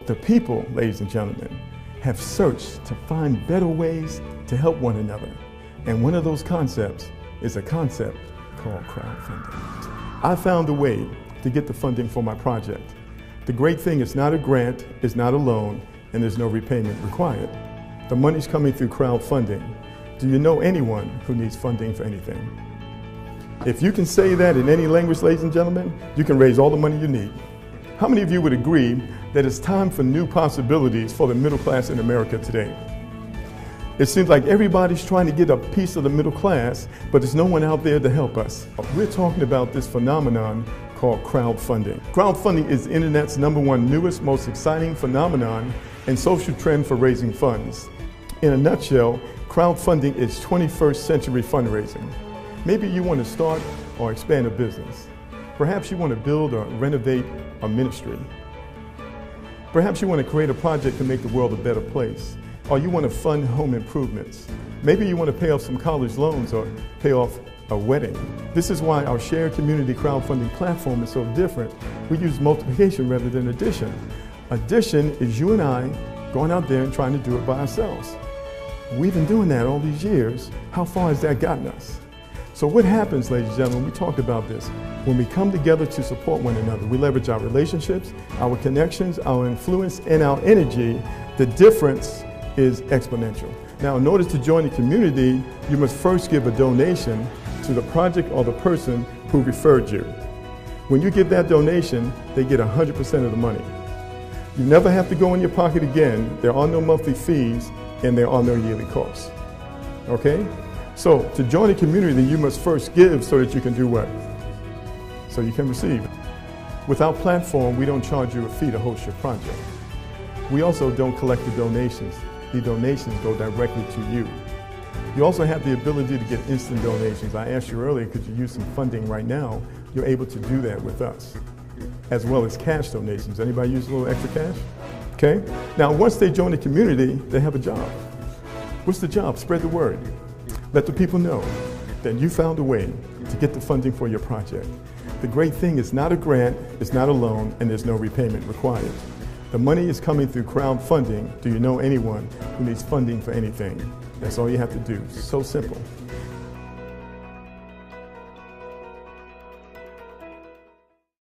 The people, ladies and gentlemen, have searched to find better ways to help one another. And one of those concepts is a concept called crowdfunding. I found a way to get the funding for my project. The great thing is not a grant, it's not a loan, and there's no repayment required. The money's coming through crowdfunding. Do you know anyone who needs funding for anything? If you can say that in any language, ladies and gentlemen, you can raise all the money you need. How many of you would agree that it's time for new possibilities for the middle class in America today? It seems like everybody's trying to get a piece of the middle class, but there's no one out there to help us. We're talking about this phenomenon called crowdfunding. Crowdfunding is the internet's #1 newest, most exciting phenomenon and social trend for raising funds. In a nutshell, crowdfunding is 21st century fundraising. Maybe you want to start or expand a business. Perhaps you want to build or renovate a ministry. Perhaps you want to create a project to make the world a better place. Or you want to fund home improvements. Maybe you want to pay off some college loans or pay off a wedding. This is why our shared community crowdfunding platform is so different. We use multiplication rather than addition. Addition is you and I going out there and trying to do it by ourselves. We've been doing that all these years. How far has that gotten us? So what happens, ladies and gentlemen, we talk about this. When we come together to support one another, we leverage our relationships, our connections, our influence, and our energy. The difference is exponential. Now, in order to join the community, you must first give a donation to the project or the person who referred you. When you give that donation, they get 100% of the money. You never have to go in your pocket again. There are no monthly fees and there are no yearly costs. Okay? So to join the community, you must first give so that you can do what? So you can receive. With our platform, we don't charge you a fee to host your project. We also don't collect the donations. The donations go directly to you. You also have the ability to get instant donations. I asked you earlier, could you use some funding right now? You're able to do that with us, as well as cash donations. Anybody use a little extra cash? Okay. Now, once they join the community, they have a job. What's the job? Spread the word. Let the people know that you found a way to get the funding for your project. The great thing is not a grant, it's not a loan, and there's no repayment required. The money is coming through crowdfunding. Do you know anyone who needs funding for anything? That's all you have to do. So simple.